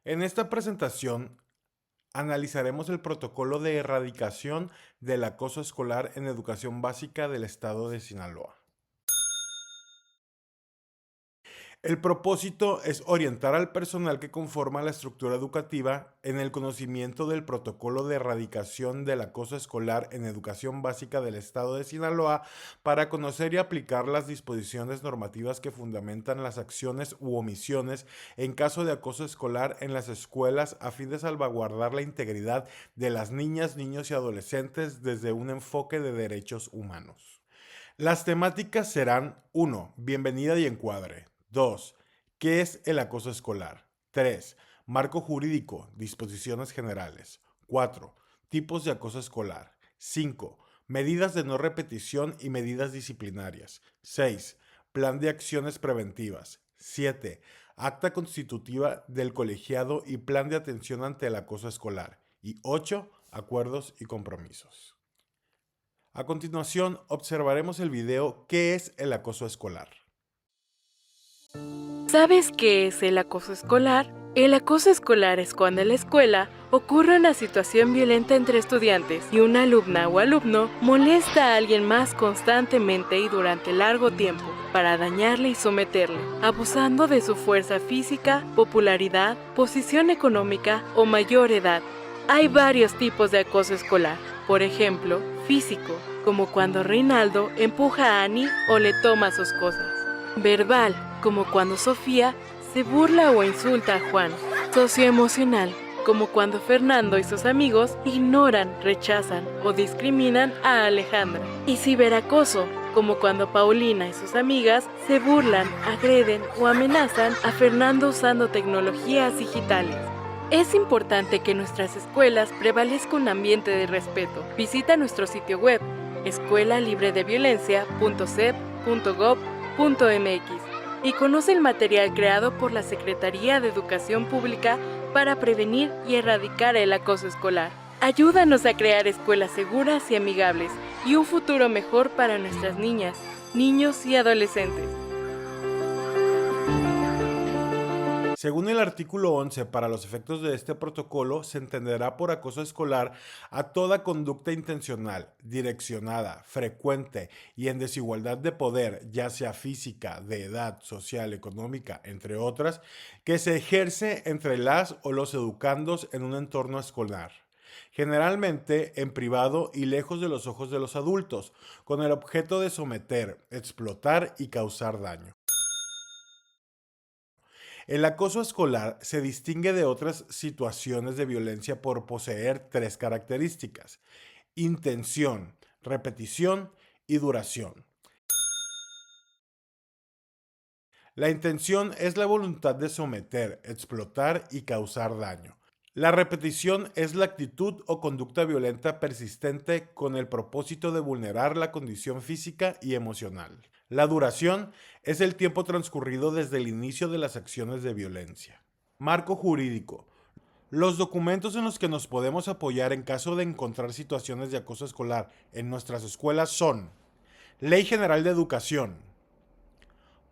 En esta presentación analizaremos el protocolo de erradicación del acoso escolar en educación básica del estado de Sinaloa. El propósito es orientar al personal que conforma la estructura educativa en el conocimiento del protocolo de erradicación del acoso escolar en educación básica del estado de Sinaloa para conocer y aplicar las disposiciones normativas que fundamentan las acciones u omisiones en caso de acoso escolar en las escuelas a fin de salvaguardar la integridad de las niñas, niños y adolescentes desde un enfoque de derechos humanos. Las temáticas serán 1. Bienvenida y encuadre. 2. ¿Qué es el acoso escolar? 3. Marco jurídico, disposiciones generales. 4. Tipos de acoso escolar. 5. Medidas de no repetición y medidas disciplinarias. 6. Plan de acciones preventivas. 7. Acta constitutiva del colegiado y plan de atención ante el acoso escolar. Y 8. Acuerdos y compromisos. A continuación, observaremos el video ¿Qué es el acoso escolar? ¿Sabes qué es el acoso escolar? El acoso escolar es cuando en la escuela ocurre una situación violenta entre estudiantes y una alumna o alumno molesta a alguien más constantemente y durante largo tiempo para dañarle y someterle, abusando de su fuerza física, popularidad, posición económica o mayor edad. Hay varios tipos de acoso escolar. Por ejemplo, físico, como cuando Reinaldo empuja a Annie o le toma sus cosas. Verbal, como cuando Sofía se burla o insulta a Juan. Socioemocional, como cuando Fernando y sus amigos ignoran, rechazan o discriminan a Alejandra. Y ciberacoso, como cuando Paulina y sus amigas se burlan, agreden o amenazan a Fernando usando tecnologías digitales. Es importante que en nuestras escuelas prevalezca un ambiente de respeto. Visita nuestro sitio web escuelalibre-de-violencia.sep.gov.mx y conoce el material creado por la Secretaría de Educación Pública para prevenir y erradicar el acoso escolar. Ayúdanos a crear escuelas seguras y amigables y un futuro mejor para nuestras niñas, niños y adolescentes. Según el artículo 11, para los efectos de este protocolo, se entenderá por acoso escolar a toda conducta intencional, direccionada, frecuente y en desigualdad de poder, ya sea física, de edad, social, económica, entre otras, que se ejerce entre las o los educandos en un entorno escolar. Generalmente en privado y lejos de los ojos de los adultos, con el objeto de someter, explotar y causar daño. El acoso escolar se distingue de otras situaciones de violencia por poseer tres características: intención, repetición y duración. La intención es la voluntad de someter, explotar y causar daño. La repetición es la actitud o conducta violenta persistente con el propósito de vulnerar la condición física y emocional. La duración es el tiempo transcurrido desde el inicio de las acciones de violencia. Marco jurídico. Los documentos en los que nos podemos apoyar en caso de encontrar situaciones de acoso escolar en nuestras escuelas son: Ley General de Educación,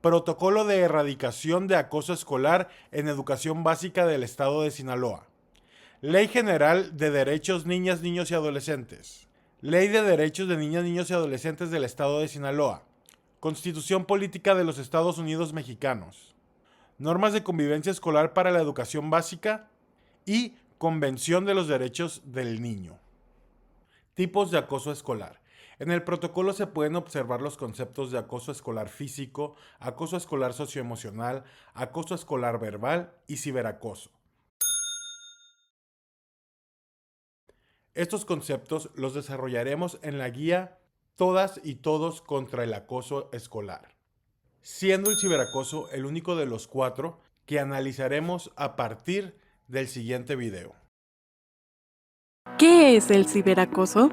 Protocolo de Erradicación de Acoso Escolar en Educación Básica del Estado de Sinaloa, Ley General de Derechos Niñas, Niños y Adolescentes, Ley de Derechos de Niñas, Niños y Adolescentes del Estado de Sinaloa, Constitución Política de los Estados Unidos Mexicanos, Normas de Convivencia Escolar para la Educación Básica y Convención de los Derechos del Niño. Tipos de acoso escolar. En el protocolo se pueden observar los conceptos de acoso escolar físico, acoso escolar socioemocional, acoso escolar verbal y ciberacoso. Estos conceptos los desarrollaremos en la guía Todas y Todos contra el Acoso Escolar, siendo el ciberacoso el único de los 4 que analizaremos a partir del siguiente video. ¿Qué es el ciberacoso?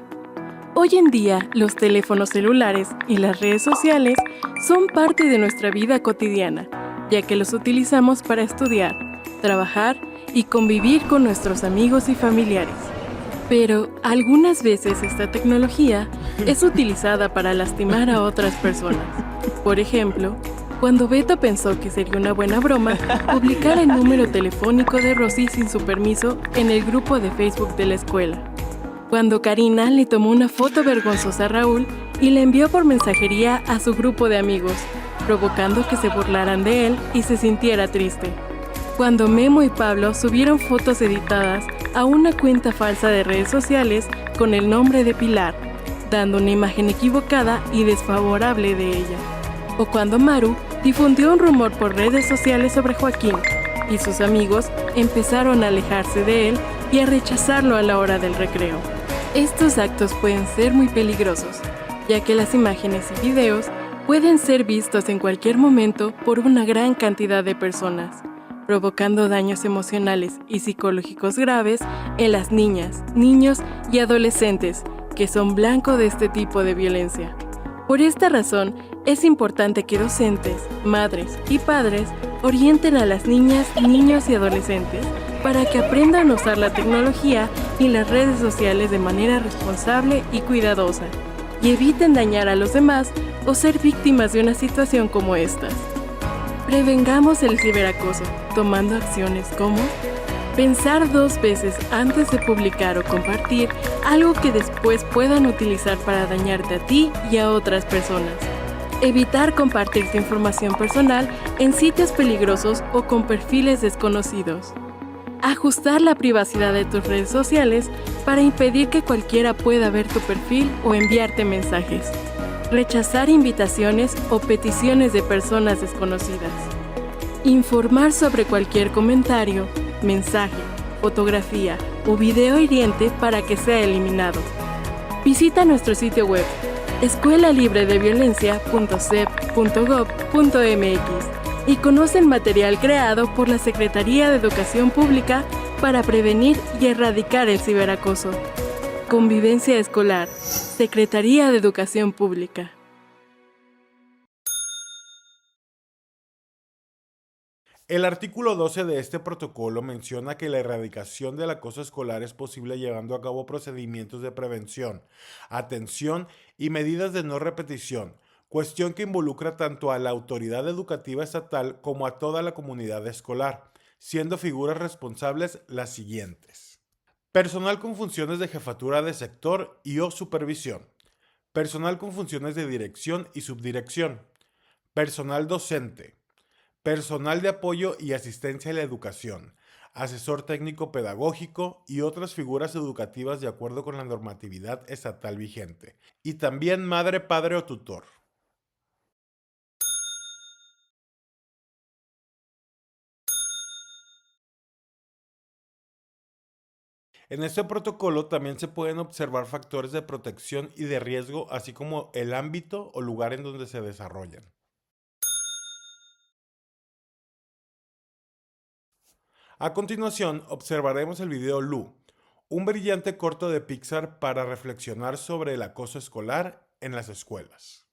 Hoy en día, los teléfonos celulares y las redes sociales son parte de nuestra vida cotidiana, ya que los utilizamos para estudiar, trabajar y convivir con nuestros amigos y familiares. Pero algunas veces esta tecnología es utilizada para lastimar a otras personas. Por ejemplo, Cuando Beto pensó que sería una buena broma publicar el número telefónico de Rosy sin su permiso en el grupo de Facebook de la escuela. Cuando Karina le tomó una foto vergonzosa a Raúl y la envió por mensajería a su grupo de amigos, provocando que se burlaran de él y se sintiera triste. Cuando Memo y Pablo subieron fotos editadas a una cuenta falsa de redes sociales con el nombre de Pilar, dando una imagen equivocada y desfavorable de ella. O cuando Maru difundió un rumor por redes sociales sobre Joaquín y sus amigos empezaron a alejarse de él y a rechazarlo a la hora del recreo. Estos actos pueden ser muy peligrosos, ya que las imágenes y videos pueden ser vistos en cualquier momento por una gran cantidad de personas, provocando daños emocionales y psicológicos graves en las niñas, niños y adolescentes que son blanco de este tipo de violencia. Por esta razón, es importante que docentes, madres y padres orienten a las niñas, niños y adolescentes para que aprendan a usar la tecnología y las redes sociales de manera responsable y cuidadosa, y eviten dañar a los demás o ser víctimas de una situación como estas. Prevengamos el ciberacoso, tomando acciones como pensar 2 veces antes de publicar o compartir algo que después puedan utilizar para dañarte a ti y a otras personas. Evitar compartir tu información personal en sitios peligrosos o con perfiles desconocidos. Ajustar la privacidad de tus redes sociales para impedir que cualquiera pueda ver tu perfil o enviarte mensajes. Rechazar invitaciones o peticiones de personas desconocidas. Informar sobre cualquier comentario, mensaje, fotografía o video hiriente para que sea eliminado. Visita nuestro sitio web escuelalibredeviolencia.cep.gov.mx y conoce el material creado por la Secretaría de Educación Pública para prevenir y erradicar el ciberacoso. Convivencia escolar, Secretaría de Educación Pública. El artículo 12 de este protocolo menciona que la erradicación del acoso escolar es posible llevando a cabo procedimientos de prevención, atención y medidas de no repetición, cuestión que involucra tanto a la autoridad educativa estatal como a toda la comunidad escolar, siendo figuras responsables las siguientes: personal con funciones de jefatura de sector y o supervisión, personal con funciones de dirección y subdirección, personal docente, personal de apoyo y asistencia a la educación, asesor técnico pedagógico y otras figuras educativas de acuerdo con la normatividad estatal vigente, y también madre, padre o tutor. En este protocolo también se pueden observar factores de protección y de riesgo, así como el ámbito o lugar en donde se desarrollan. A continuación, observaremos el video Lu, un brillante corto de Pixar para reflexionar sobre el acoso escolar en las escuelas.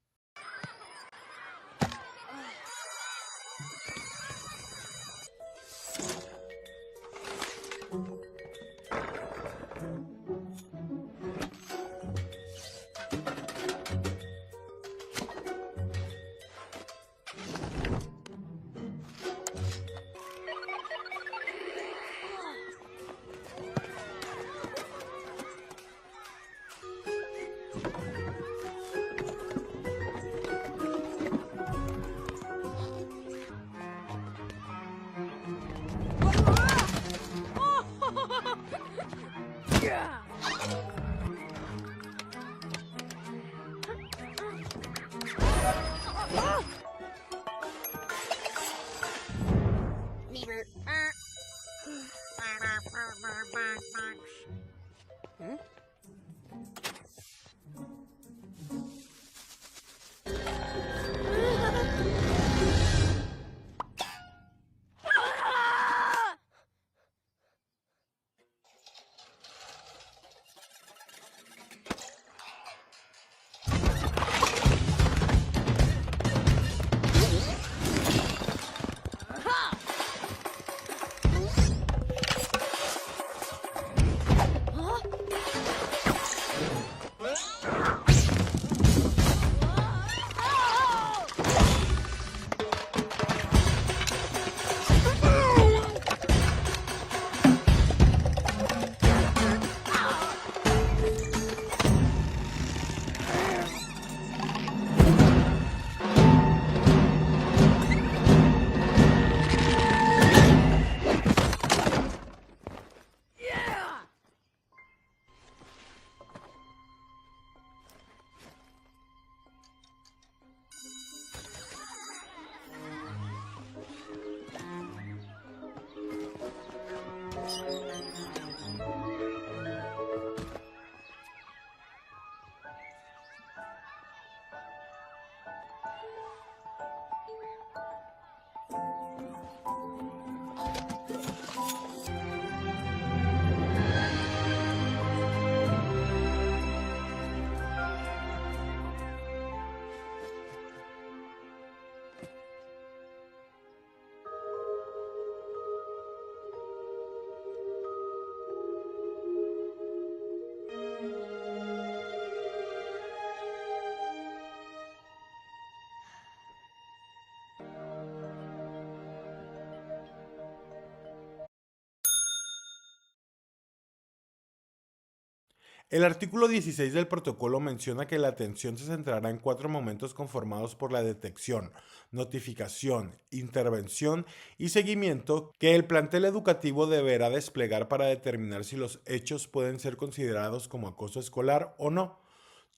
El artículo 16 del protocolo menciona que la atención se centrará en 4 momentos conformados por la detección, notificación, intervención y seguimiento que el plantel educativo deberá desplegar para determinar si los hechos pueden ser considerados como acoso escolar o no.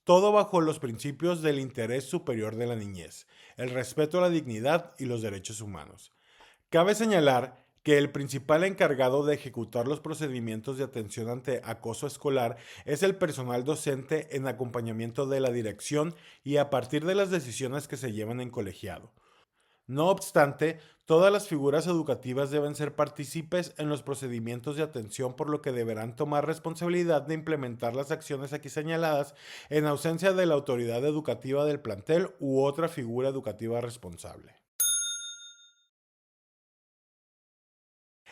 Todo bajo los principios del interés superior de la niñez, el respeto a la dignidad y los derechos humanos. Cabe señalar que el principal encargado de ejecutar los procedimientos de atención ante acoso escolar es el personal docente en acompañamiento de la dirección y a partir de las decisiones que se llevan en colegiado. No obstante, todas las figuras educativas deben ser partícipes en los procedimientos de atención, por lo que deberán tomar responsabilidad de implementar las acciones aquí señaladas en ausencia de la autoridad educativa del plantel u otra figura educativa responsable.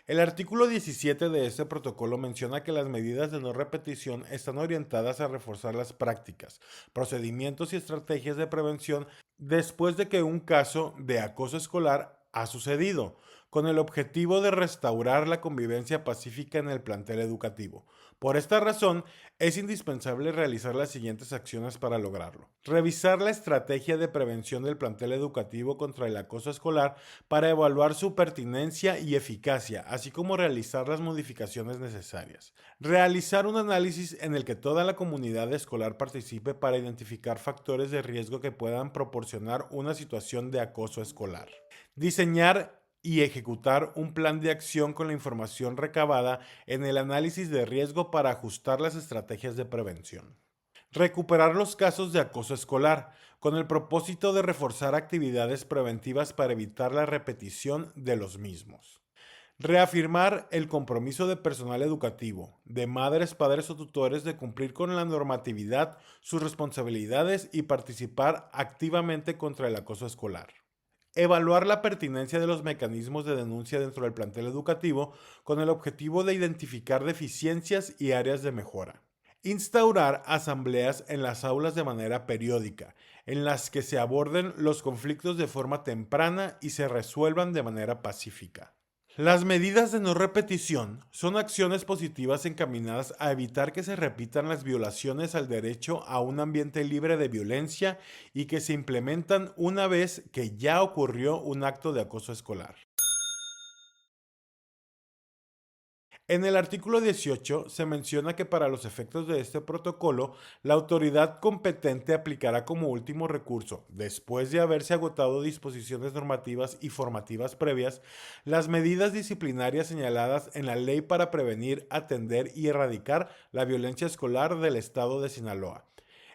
El artículo 17 de este protocolo menciona que las medidas de no repetición están orientadas a reforzar las prácticas, procedimientos y estrategias de prevención después de que un caso de acoso escolar ha sucedido, con el objetivo de restaurar la convivencia pacífica en el plantel educativo. Por esta razón, es indispensable realizar las siguientes acciones para lograrlo. Revisar la estrategia de prevención del plantel educativo contra el acoso escolar para evaluar su pertinencia y eficacia, así como realizar las modificaciones necesarias. Realizar un análisis en el que toda la comunidad escolar participe para identificar factores de riesgo que puedan proporcionar una situación de acoso escolar. Diseñar y ejecutar un plan de acción con la información recabada en el análisis de riesgo para ajustar las estrategias de prevención. Recuperar los casos de acoso escolar, con el propósito de reforzar actividades preventivas para evitar la repetición de los mismos. Reafirmar el compromiso de personal educativo, de madres, padres o tutores de cumplir con la normatividad, sus responsabilidades y participar activamente contra el acoso escolar. Evaluar la pertinencia de los mecanismos de denuncia dentro del plantel educativo con el objetivo de identificar deficiencias y áreas de mejora. Instaurar asambleas en las aulas de manera periódica, en las que se aborden los conflictos de forma temprana y se resuelvan de manera pacífica. Las medidas de no repetición son acciones positivas encaminadas a evitar que se repitan las violaciones al derecho a un ambiente libre de violencia y que se implementan una vez que ya ocurrió un acto de acoso escolar. En el artículo 18 se menciona que para los efectos de este protocolo, la autoridad competente aplicará como último recurso, después de haberse agotado disposiciones normativas y formativas previas, las medidas disciplinarias señaladas en la Ley para prevenir, atender y erradicar la violencia escolar del Estado de Sinaloa,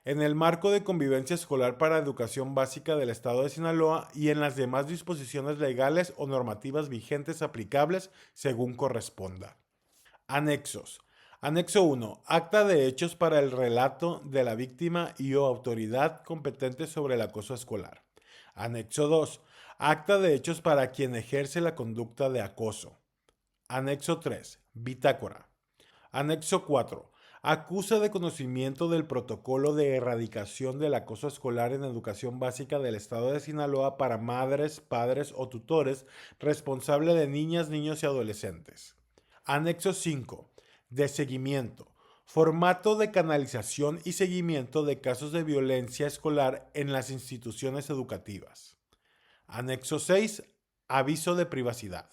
en el marco de convivencia escolar para educación básica del Estado de Sinaloa y en las demás disposiciones legales o normativas vigentes aplicables según corresponda. Anexos. Anexo 1. Acta de hechos para el relato de la víctima y o autoridad competente sobre el acoso escolar. Anexo 2. Acta de hechos para quien ejerce la conducta de acoso. Anexo 3. Bitácora. Anexo 4. Acusa de conocimiento del protocolo de erradicación del acoso escolar en educación básica del Estado de Sinaloa para madres, padres o tutores responsable de niñas, niños y adolescentes. Anexo 5. De seguimiento. Formato de canalización y seguimiento de casos de violencia escolar en las instituciones educativas. Anexo 6. Aviso de privacidad.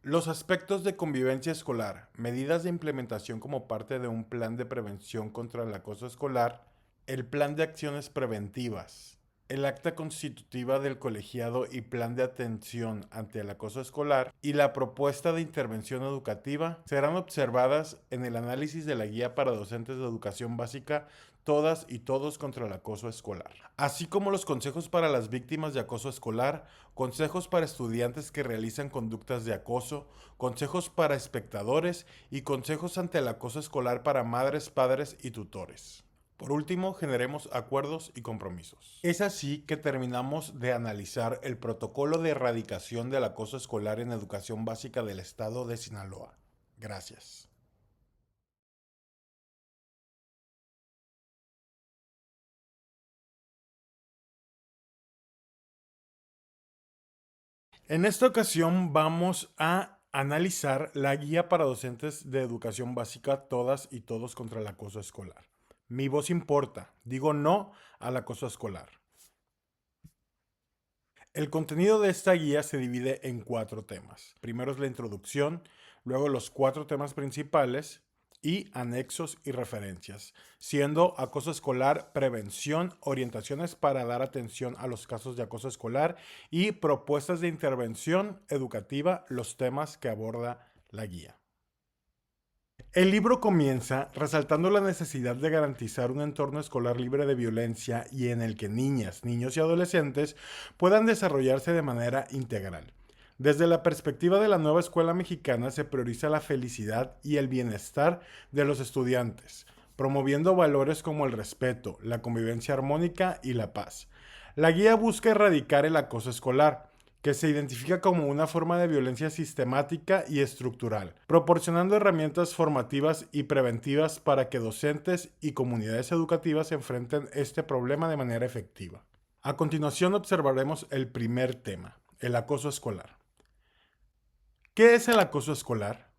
Los aspectos de convivencia escolar, medidas de implementación como parte de un plan de prevención contra el acoso escolar, el plan de acciones preventivas, el acta constitutiva del colegiado y plan de atención ante el acoso escolar y la propuesta de intervención educativa serán observadas en el análisis de la guía para docentes de educación básica todas y todos contra el acoso escolar, así como los consejos para las víctimas de acoso escolar, consejos para estudiantes que realizan conductas de acoso, consejos para espectadores y consejos ante el acoso escolar para madres, padres y tutores. Por último, generemos acuerdos y compromisos. Es así que terminamos de analizar el protocolo de erradicación del acoso escolar en educación básica del Estado de Sinaloa. Gracias. En esta ocasión vamos a Analizar la guía para docentes de educación básica, todas y todos contra el acoso escolar. Mi voz importa, digo no al acoso escolar. El contenido de esta guía se divide en 4 temas. Primero es la introducción, luego los 4 temas principales y anexos y referencias, siendo acoso escolar, prevención, orientaciones para dar atención a los casos de acoso escolar y propuestas de intervención educativa, los temas que aborda la guía. El libro comienza resaltando la necesidad de garantizar un entorno escolar libre de violencia y en el que niñas, niños y adolescentes puedan desarrollarse de manera integral. Desde la perspectiva de la nueva escuela mexicana se prioriza la felicidad y el bienestar de los estudiantes, promoviendo valores como el respeto, la convivencia armónica y la paz. La guía busca erradicar el acoso escolar, que se identifica como una forma de violencia sistemática y estructural, proporcionando herramientas formativas y preventivas para que docentes y comunidades educativas enfrenten este problema de manera efectiva. A continuación observaremos el primer tema, el acoso escolar. ¿Qué es el acoso escolar?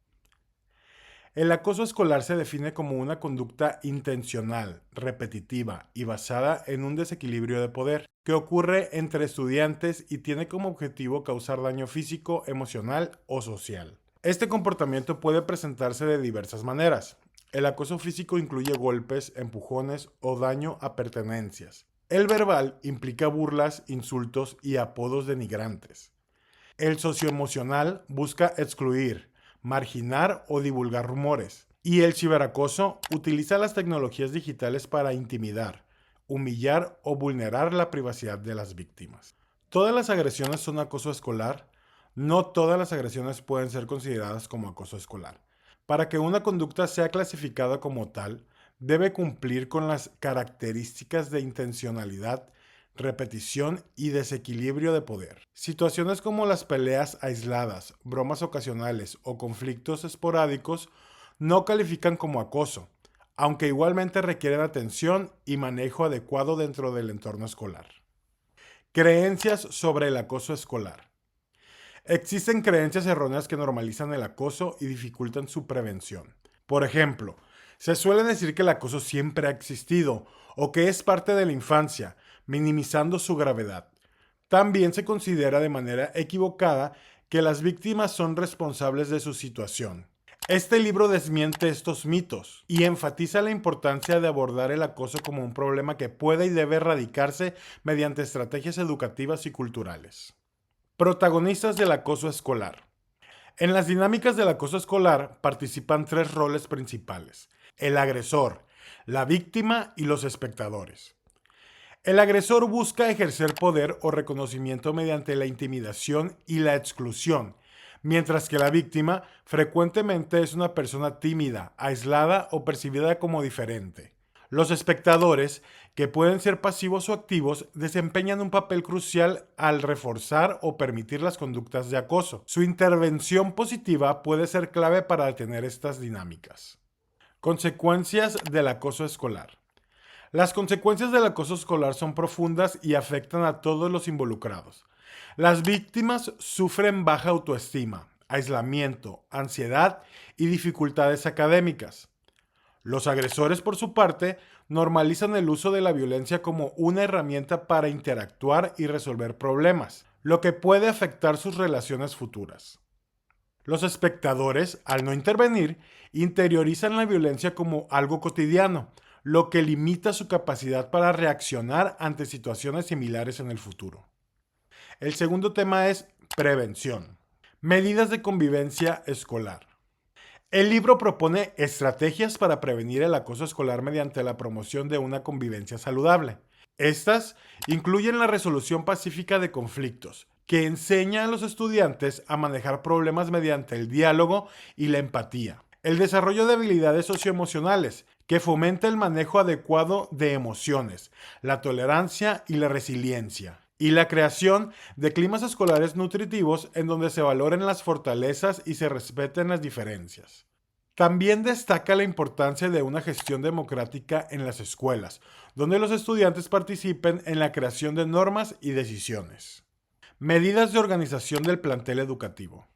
El acoso escolar se define como una conducta intencional, repetitiva y basada en un desequilibrio de poder que ocurre entre estudiantes y tiene como objetivo causar daño físico, emocional o social. Este comportamiento puede presentarse de diversas maneras. El acoso físico incluye golpes, empujones o daño a pertenencias. El verbal implica burlas, insultos y apodos denigrantes. El socioemocional busca excluir, marginar o divulgar rumores. Y el ciberacoso utiliza las tecnologías digitales para intimidar, humillar o vulnerar la privacidad de las víctimas. ¿Todas las agresiones son acoso escolar? No todas las agresiones pueden ser consideradas como acoso escolar. Para que una conducta sea clasificada como tal, debe cumplir con las características de intencionalidad, repetición y desequilibrio de poder. Situaciones como las peleas aisladas, bromas ocasionales o conflictos esporádicos no califican como acoso, aunque igualmente requieren atención y manejo adecuado dentro del entorno escolar. Creencias sobre el acoso escolar. Existen creencias erróneas que normalizan el acoso y dificultan su prevención. Por ejemplo, se suele decir que el acoso siempre ha existido o que es parte de la infancia, minimizando su gravedad. También se considera de manera equivocada que las víctimas son responsables de su situación. Este libro desmiente estos mitos y enfatiza la importancia de abordar el acoso como un problema que puede y debe erradicarse mediante estrategias educativas y culturales. Protagonistas del acoso escolar. En las dinámicas del acoso escolar participan 3 roles principales: el agresor, la víctima y los espectadores. El agresor busca ejercer poder o reconocimiento mediante la intimidación y la exclusión, mientras que la víctima frecuentemente es una persona tímida, aislada o percibida como diferente. Los espectadores, que pueden ser pasivos o activos, desempeñan un papel crucial al reforzar o permitir las conductas de acoso. Su intervención positiva puede ser clave para detener estas dinámicas. Consecuencias del acoso escolar. Las consecuencias del acoso escolar son profundas y afectan a todos los involucrados. Las víctimas sufren baja autoestima, aislamiento, ansiedad y dificultades académicas. Los agresores, por su parte, normalizan el uso de la violencia como una herramienta para interactuar y resolver problemas, lo que puede afectar sus relaciones futuras. Los espectadores, al no intervenir, interiorizan la violencia como algo cotidiano, lo que limita su capacidad para reaccionar ante situaciones similares en el futuro. El segundo tema es prevención. Medidas de convivencia escolar. El libro propone estrategias para prevenir el acoso escolar mediante la promoción de una convivencia saludable. Estas incluyen la resolución pacífica de conflictos, que enseña a los estudiantes a manejar problemas mediante el diálogo y la empatía. El desarrollo de habilidades socioemocionales, que fomenta el manejo adecuado de emociones, la tolerancia y la resiliencia. Y la creación de climas escolares nutritivos en donde se valoren las fortalezas y se respeten las diferencias. También destaca la importancia de una gestión democrática en las escuelas, donde los estudiantes participen en la creación de normas y decisiones. Medidas de organización del plantel educativo.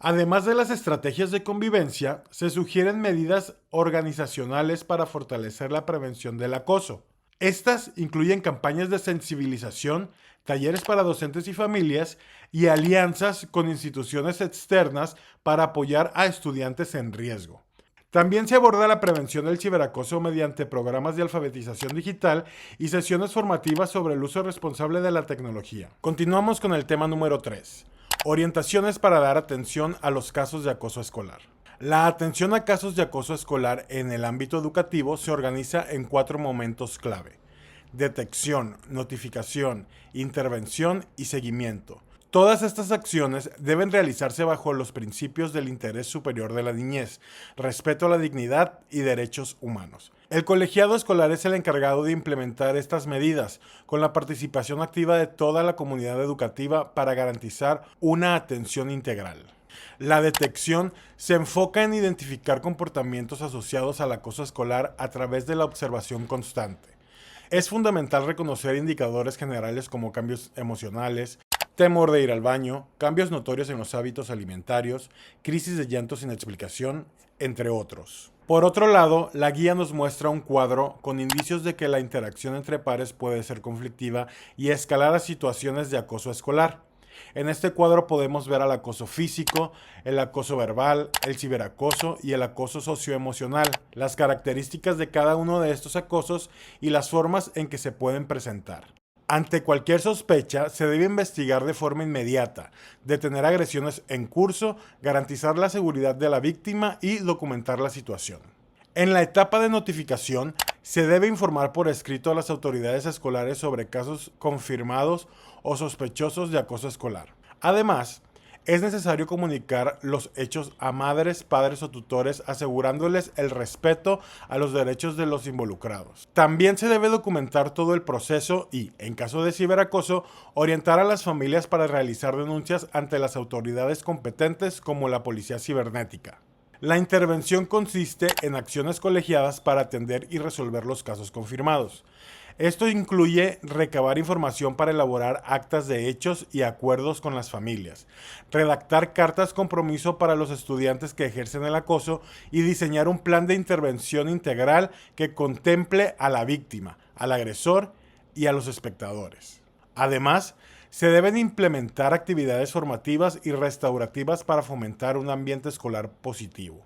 Además de las estrategias de convivencia, se sugieren medidas organizacionales para fortalecer la prevención del acoso. Estas incluyen campañas de sensibilización, talleres para docentes y familias y alianzas con instituciones externas para apoyar a estudiantes en riesgo. También se aborda la prevención del ciberacoso mediante programas de alfabetización digital y sesiones formativas sobre el uso responsable de la tecnología. Continuamos con el tema número 3. Orientaciones para dar atención a los casos de acoso escolar. La atención a casos de acoso escolar en el ámbito educativo se organiza en 4 momentos clave: detección, notificación, intervención y seguimiento. Todas estas acciones deben realizarse bajo los principios del interés superior de la niñez, respeto a la dignidad y derechos humanos. El colegiado escolar es el encargado de implementar estas medidas, con la participación activa de toda la comunidad educativa para garantizar una atención integral. La detección se enfoca en identificar comportamientos asociados al acoso escolar a través de la observación constante. Es fundamental reconocer indicadores generales como cambios emocionales, temor de ir al baño, cambios notorios en los hábitos alimentarios, crisis de llanto sin explicación, entre otros. Por otro lado, la guía nos muestra un cuadro con indicios de que la interacción entre pares puede ser conflictiva y escalar a situaciones de acoso escolar. En este cuadro podemos ver al acoso físico, el acoso verbal, el ciberacoso y el acoso socioemocional, las características de cada uno de estos acosos y las formas en que se pueden presentar. Ante cualquier sospecha, se debe investigar de forma inmediata, detener agresiones en curso, garantizar la seguridad de la víctima y documentar la situación. En la etapa de notificación, se debe informar por escrito a las autoridades escolares sobre casos confirmados o sospechosos de acoso escolar. Además, es necesario comunicar los hechos a madres, padres o tutores, asegurándoles el respeto a los derechos de los involucrados. También se debe documentar todo el proceso y, en caso de ciberacoso, orientar a las familias para realizar denuncias ante las autoridades competentes como la Policía Cibernética. La intervención consiste en acciones colegiadas para atender y resolver los casos confirmados. Esto incluye recabar información para elaborar actas de hechos y acuerdos con las familias, redactar cartas compromiso para los estudiantes que ejercen el acoso y diseñar un plan de intervención integral que contemple a la víctima, al agresor y a los espectadores. Además, se deben implementar actividades formativas y restaurativas para fomentar un ambiente escolar positivo.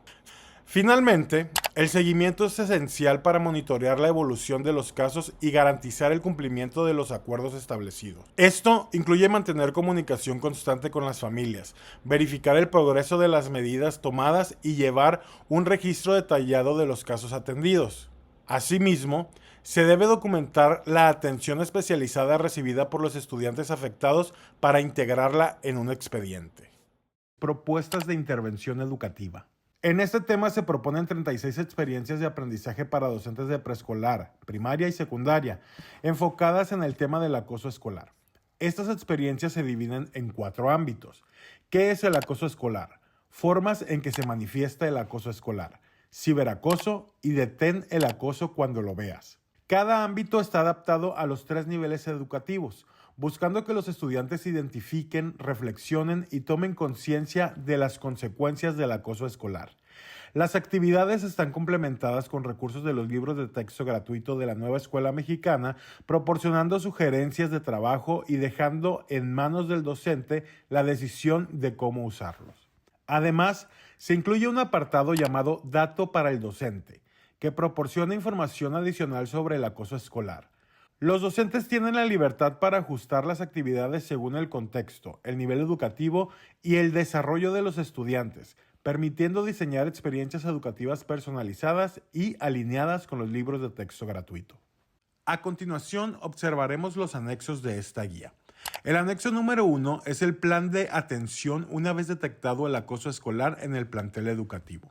Finalmente, el seguimiento es esencial para monitorear la evolución de los casos y garantizar el cumplimiento de los acuerdos establecidos. Esto incluye mantener comunicación constante con las familias, verificar el progreso de las medidas tomadas y llevar un registro detallado de los casos atendidos. Asimismo, se debe documentar la atención especializada recibida por los estudiantes afectados para integrarla en un expediente. Propuestas de intervención educativa. En este tema se proponen 36 experiencias de aprendizaje para docentes de preescolar, primaria y secundaria, enfocadas en el tema del acoso escolar. Estas experiencias se dividen en 4 ámbitos. ¿Qué es el acoso escolar? Formas en que se manifiesta el acoso escolar, ciberacoso y detén el acoso cuando lo veas. Cada ámbito está adaptado a los 3 niveles educativos, buscando que los estudiantes identifiquen, reflexionen y tomen conciencia de las consecuencias del acoso escolar. Las actividades están complementadas con recursos de los libros de texto gratuito de la Nueva Escuela Mexicana, proporcionando sugerencias de trabajo y dejando en manos del docente la decisión de cómo usarlos. Además, se incluye un apartado llamado Dato para el docente, que proporciona información adicional sobre el acoso escolar. Los docentes tienen la libertad para ajustar las actividades según el contexto, el nivel educativo y el desarrollo de los estudiantes, permitiendo diseñar experiencias educativas personalizadas y alineadas con los libros de texto gratuito. A continuación, observaremos los anexos de esta guía. El anexo número 1 es el plan de atención una vez detectado el acoso escolar en el plantel educativo.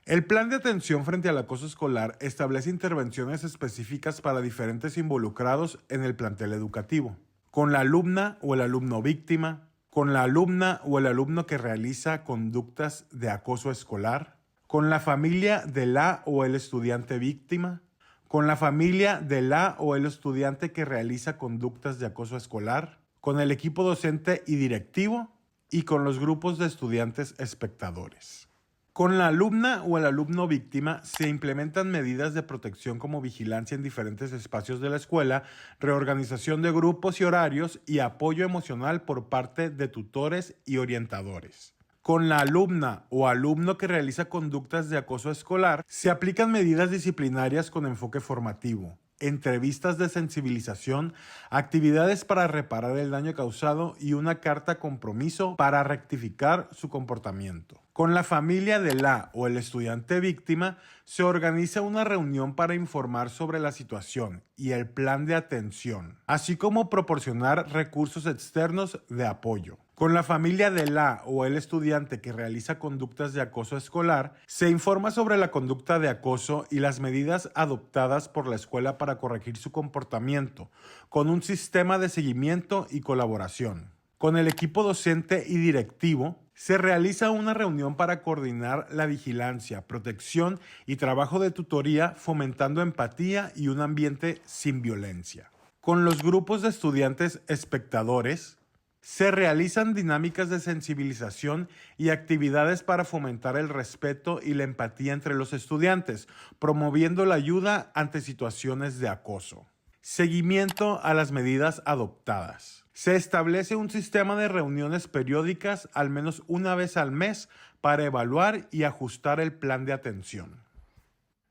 El plan de atención frente al acoso escolar establece intervenciones específicas para diferentes involucrados en el plantel educativo, con la alumna o el alumno víctima, con la alumna o el alumno que realiza conductas de acoso escolar, con la familia de la o el estudiante víctima, con la familia de la o el estudiante que realiza conductas de acoso escolar, con el equipo docente y directivo y con los grupos de estudiantes espectadores. Con la alumna o el alumno víctima se implementan medidas de protección como vigilancia en diferentes espacios de la escuela, reorganización de grupos y horarios y apoyo emocional por parte de tutores y orientadores. Con la alumna o alumno que realiza conductas de acoso escolar, se aplican medidas disciplinarias con enfoque formativo, entrevistas de sensibilización, actividades para reparar el daño causado y una carta compromiso para rectificar su comportamiento. Con la familia de la o el estudiante víctima, se organiza una reunión para informar sobre la situación y el plan de atención, así como proporcionar recursos externos de apoyo. Con la familia de la o el estudiante que realiza conductas de acoso escolar, se informa sobre la conducta de acoso y las medidas adoptadas por la escuela para corregir su comportamiento, con un sistema de seguimiento y colaboración. Con el equipo docente y directivo, se realiza una reunión para coordinar la vigilancia, protección y trabajo de tutoría, fomentando empatía y un ambiente sin violencia. Con los grupos de estudiantes espectadores, se realizan dinámicas de sensibilización y actividades para fomentar el respeto y la empatía entre los estudiantes, promoviendo la ayuda ante situaciones de acoso. Seguimiento a las medidas adoptadas. Se establece un sistema de reuniones periódicas al menos una vez al mes para evaluar y ajustar el plan de atención.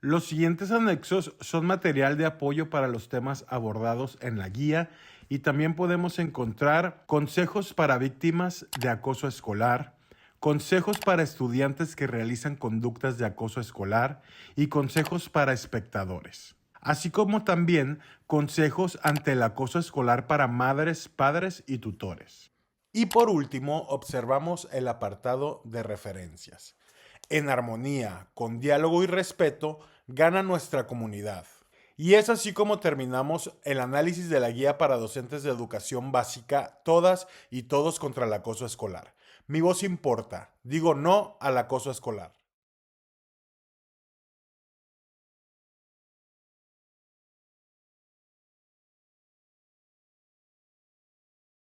Los siguientes anexos son material de apoyo para los temas abordados en la guía y también podemos encontrar consejos para víctimas de acoso escolar, consejos para estudiantes que realizan conductas de acoso escolar y consejos para espectadores, así como también consejos ante el acoso escolar para madres, padres y tutores. Y por último, observamos el apartado de referencias. En armonía, con diálogo y respeto, gana nuestra comunidad. Y es así como terminamos el análisis de la guía para docentes de educación básica, todas y todos contra el acoso escolar. Mi voz importa, digo no al acoso escolar.